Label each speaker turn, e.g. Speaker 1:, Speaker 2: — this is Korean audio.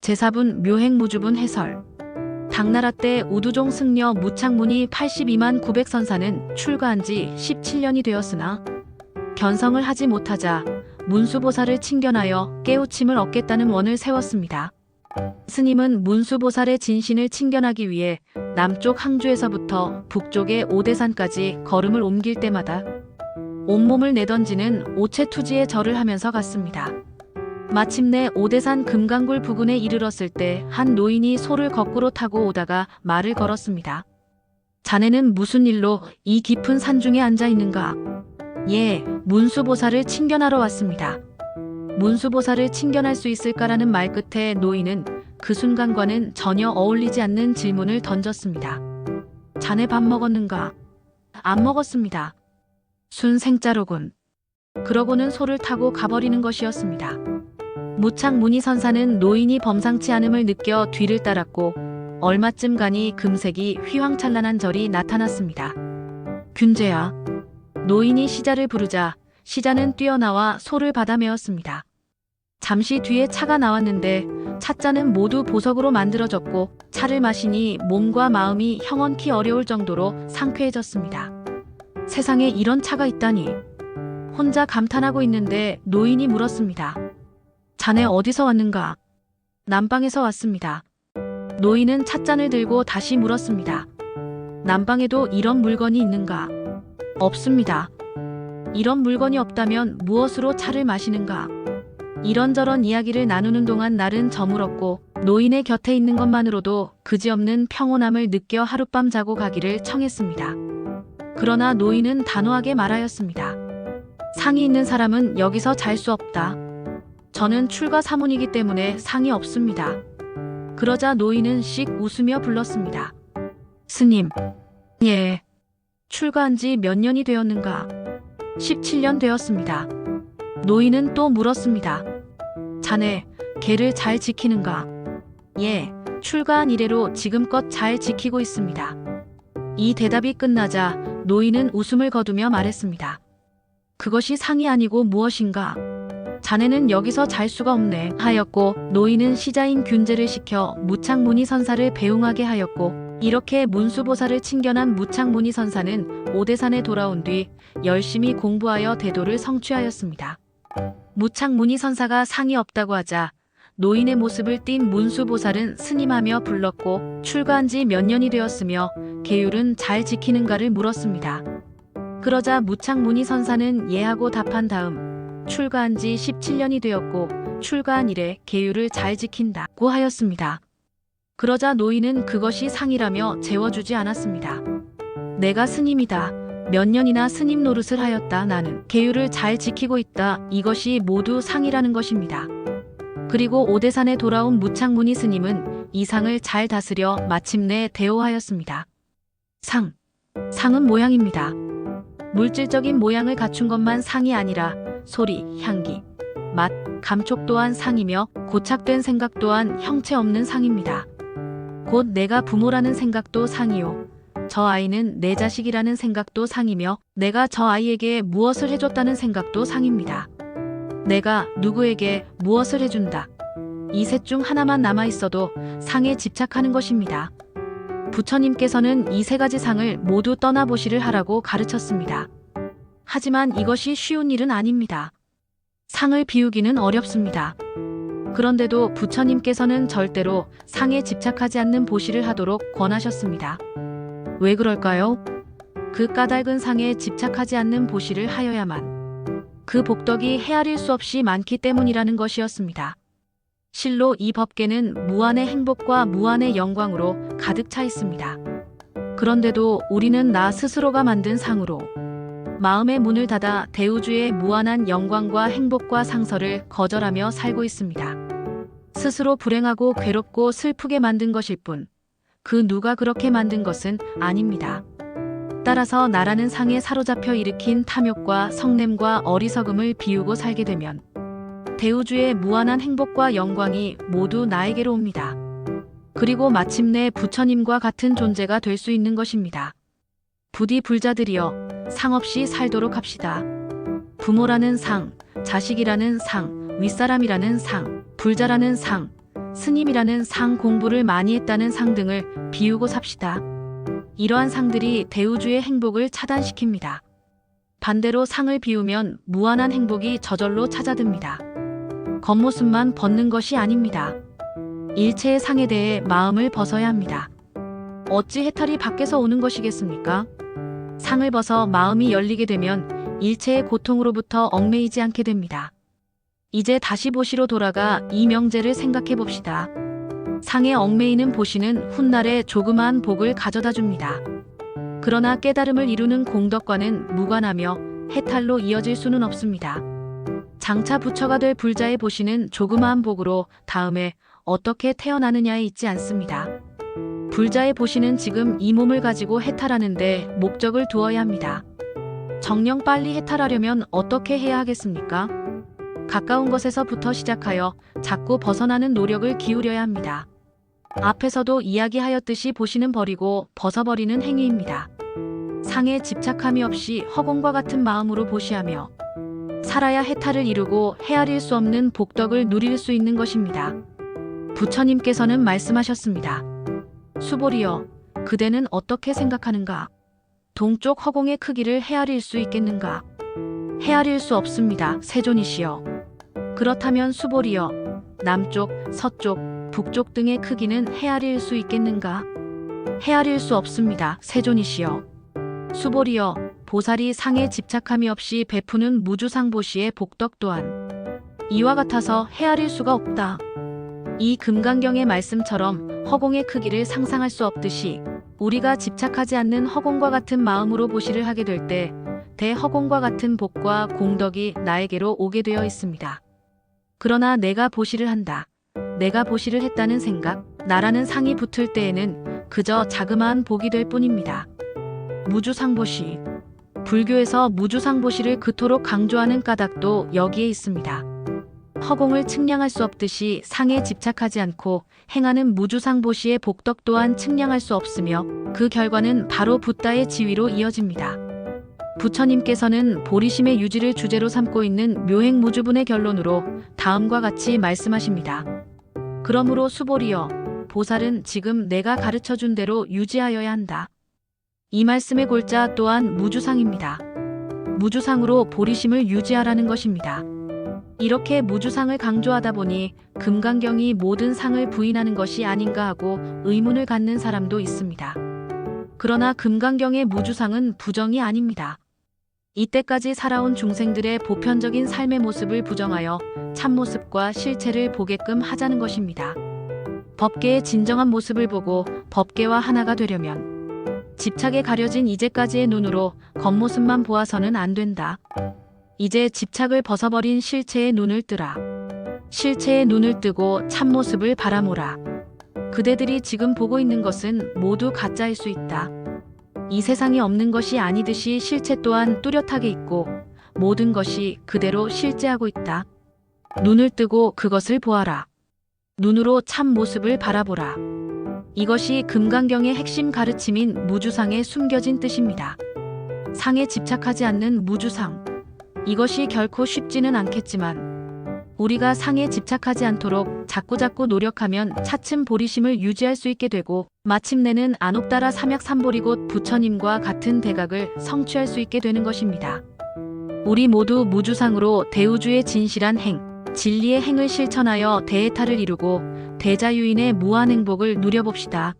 Speaker 1: 제4분 묘행무주분 해설. 당나라 때 우두종 승려 무창문이 82만 900선사는 출가한 지 17년이 되었으나 견성을 하지 못하자 문수보살을 칭견하여 깨우침을 얻겠다는 원을 세웠습니다. 스님은 문수보살의 진신을 칭견하기 위해 남쪽 항주에서부터 북쪽의 오대산까지 걸음을 옮길 때마다 온몸을 내던지는 오체투지의 절을 하면서 갔습니다. 마침내 오대산 금강굴 부근에 이르렀을 때 한 노인이 소를 거꾸로 타고 오다가 말을 걸었습니다. 자네는 무슨 일로 이 깊은 산중에 앉아 있는가? 예, 문수보살을 칭견하러 왔습니다. 문수보살을 칭견할 수 있을까라는 말 끝에 노인은 그 순간과는 전혀 어울리지 않는 질문을 던졌습니다. 자네 밥 먹었는가? 안 먹었습니다. 순생자로군. 그러고는 소를 타고 가버리는 것이었습니다. 무창문이 선사는 노인이 범상치 않음을 느껴 뒤를 따랐고 얼마쯤 가니 금색이 휘황찬란한 절이 나타났습니다. 균제야. 노인이 시자를 부르자 시자는 뛰어나와 소를 받아메었습니다. 잠시 뒤에 차가 나왔는데 찻잔은 모두 보석으로 만들어졌고 차를 마시니 몸과 마음이 형언키 어려울 정도로 상쾌해졌습니다. 세상에 이런 차가 있다니. 혼자 감탄하고 있는데 노인이 물었습니다. 자네 어디서 왔는가? 남방에서 왔습니다. 노인은 찻잔을 들고 다시 물었습니다. 남방에도 이런 물건이 있는가? 없습니다. 이런 물건이 없다면 무엇으로 차를 마시는가? 이런저런 이야기를 나누는 동안 날은 저물었고 노인의 곁에 있는 것만으로도 그지없는 평온함을 느껴 하룻밤 자고 가기를 청했습니다. 그러나 노인은 단호하게 말하였습니다. 상이 있는 사람은 여기서 잘 수 없다. 저는 출가 사문이기 때문에 상이 없습니다. 그러자 노인은 씩 웃으며 불렀습니다. 스님. 예. 출가한 지 몇 년이 되었는가? 17년 되었습니다. 노인은 또 물었습니다. 자네, 계를 잘 지키는가? 예, 출가한 이래로 지금껏 잘 지키고 있습니다. 이 대답이 끝나자 노인은 웃음을 거두며 말했습니다. 그것이 상이 아니고 무엇인가? 자네는 여기서 잘 수가 없네 하였고 노인은 시자인 균제를 시켜 무창문이 선사를 배웅하게 하였고 이렇게 문수보살을 칭견한 무창문이 선사는 오대산에 돌아온 뒤 열심히 공부하여 대도를 성취하였습니다. 무창문이 선사가 상이 없다고 하자 노인의 모습을 띈 문수보살은 스님하며 불렀고 출가한 지 몇 년이 되었으며 계율은 잘 지키는가를 물었습니다. 그러자 무창문이 선사는 예하고 답한 다음 출가한 지 17년이 되었고 출가한 이래 계율을 잘 지킨다고 하였습니다. 그러자 노인은 그것이 상이라며 재워주지 않았습니다. 내가 스님이다. 몇 년이나 스님 노릇을 하였다. 나는 계율을 잘 지키고 있다. 이것이 모두 상이라는 것입니다. 그리고 오대산에 돌아온 무창문이 스님은 이 상을 잘 다스려 마침내 대오하였습니다. 상은 모양입니다. 물질적인 모양을 갖춘 것만 상이 아니라 소리, 향기, 맛, 감촉 또한 상이며 고착된 생각 또한 형체 없는 상입니다. 곧 내가 부모라는 생각도 상이요. 저 아이는 내 자식이라는 생각도 상이며 내가 저 아이에게 무엇을 해줬다는 생각도 상입니다. 내가 누구에게 무엇을 해준다. 이 셋 중 하나만 남아있어도 상에 집착하는 것입니다. 부처님께서는 이 세 가지 상을 모두 떠나보시를 하라고 가르쳤습니다. 하지만 이것이 쉬운 일은 아닙니다. 상을 비우기는 어렵습니다. 그런데도 부처님께서는 절대로 상에 집착하지 않는 보시를 하도록 권하셨습니다. 왜 그럴까요? 그 까닭은 상에 집착하지 않는 보시를 하여야만 그 복덕이 헤아릴 수 없이 많기 때문이라는 것이었습니다. 실로 이 법계는 무한의 행복과 무한의 영광으로 가득 차 있습니다. 그런데도 우리는 나 스스로가 만든 상으로 마음의 문을 닫아 대우주의 무한한 영광과 행복과 상설을 거절하며 살고 있습니다. 스스로 불행하고 괴롭고 슬프게 만든 것일 뿐 그 누가 그렇게 만든 것은 아닙니다. 따라서 나라는 상에 사로잡혀 일으킨 탐욕과 성냄과 어리석음을 비우고 살게 되면 대우주의 무한한 행복과 영광이 모두 나에게로 옵니다. 그리고 마침내 부처님과 같은 존재가 될 수 있는 것입니다. 부디 불자들이여 상 없이 살도록 합시다. 부모라는 상, 자식이라는 상, 윗사람이라는 상, 불자라는 상, 스님이라는 상, 공부를 많이 했다는 상 등을 비우고 삽시다. 이러한 상들이 대우주의 행복을 차단시킵니다. 반대로 상을 비우면 무한한 행복이 저절로 찾아듭니다. 겉모습만 벗는 것이 아닙니다. 일체의 상에 대해 마음을 벗어야 합니다. 어찌 해탈이 밖에서 오는 것이겠습니까? 상을 벗어 마음이 열리게 되면 일체의 고통으로부터 얽매이지 않게 됩니다. 이제 다시 보시로 돌아가 이 명제를 생각해 봅시다. 상에 얽매이는 보시는 훗날에 조그마한 복을 가져다 줍니다. 그러나 깨달음을 이루는 공덕과는 무관하며 해탈로 이어질 수는 없습니다. 장차 부처가 될 불자의 보시는 조그마한 복으로 다음에 어떻게 태어나느냐에 있지 않습니다. 불자의 보시는 지금 이 몸을 가지고 해탈하는데 목적을 두어야 합니다. 정녕 빨리 해탈하려면 어떻게 해야 하겠습니까? 가까운 것에서부터 시작하여 자꾸 벗어나는 노력을 기울여야 합니다. 앞에서도 이야기하였듯이 보시는 버리고 벗어버리는 행위입니다. 상에 집착함이 없이 허공과 같은 마음으로 보시하며 살아야 해탈을 이루고 헤아릴 수 없는 복덕을 누릴 수 있는 것입니다. 부처님께서는 말씀하셨습니다. 수보리여, 그대는 어떻게 생각하는가? 동쪽 허공의 크기를 헤아릴 수 있겠는가? 헤아릴 수 없습니다. 세존이시여. 그렇다면 수보리여, 남쪽, 서쪽, 북쪽 등의 크기는 헤아릴 수 있겠는가? 헤아릴 수 없습니다. 세존이시여. 수보리여, 보살이 상에 집착함이 없이 베푸는 무주상보시의 복덕 또한 이와 같아서 헤아릴 수가 없다. 이 금강경의 말씀처럼 허공의 크기를 상상할 수 없듯이 우리가 집착하지 않는 허공과 같은 마음으로 보시를 하게 될 때 대허공과 같은 복과 공덕이 나에게로 오게 되어 있습니다. 그러나 내가 보시를 한다. 내가 보시를 했다는 생각, 나라는 상이 붙을 때에는 그저 자그마한 복이 될 뿐입니다. 무주상보시. 불교에서 무주상보시를 그토록 강조하는 까닭도 여기에 있습니다. 허공을 측량할 수 없듯이 상에 집착하지 않고 행하는 무주상보시의 복덕 또한 측량할 수 없으며 그 결과는 바로 붓다의 지위로 이어집니다. 부처님께서는 보리심의 유지를 주제로 삼고 있는 묘행무주분의 결론으로 다음과 같이 말씀하십니다. 그러므로 수보리여, 보살은 지금 내가 가르쳐준 대로 유지하여야 한다. 이 말씀의 골자 또한 무주상입니다. 무주상으로 보리심을 유지하라는 것입니다. 이렇게 무주상을 강조하다 보니 금강경이 모든 상을 부인하는 것이 아닌가 하고 의문을 갖는 사람도 있습니다. 그러나 금강경의 무주상은 부정이 아닙니다. 이때까지 살아온 중생들의 보편적인 삶의 모습을 부정하여 참모습과 실체를 보게끔 하자는 것입니다. 법계의 진정한 모습을 보고 법계와 하나가 되려면 집착에 가려진 이제까지의 눈으로 겉모습만 보아서는 안 된다. 이제 집착을 벗어버린 실체의 눈을 뜨라. 실체의 눈을 뜨고 참모습을 바라보라. 그대들이 지금 보고 있는 것은 모두 가짜일 수 있다. 이 세상이 없는 것이 아니듯이 실체 또한 뚜렷하게 있고 모든 것이 그대로 실제하고 있다. 눈을 뜨고 그것을 보아라. 눈으로 참모습을 바라보라. 이것이 금강경의 핵심 가르침인 무주상에 숨겨진 뜻입니다. 상에 집착하지 않는 무주상. 이것이 결코 쉽지는 않겠지만 우리가 상에 집착하지 않도록 자꾸자꾸 노력하면 차츰 보리심을 유지할 수 있게 되고 마침내는 안옥따라 삼약삼보리 곧 부처님과 같은 대각을 성취할 수 있게 되는 것입니다. 우리 모두 무주상으로 대우주의 진실한 행, 진리의 행을 실천하여 대해탈을 이루고 대자유인의 무한행복을 누려봅시다.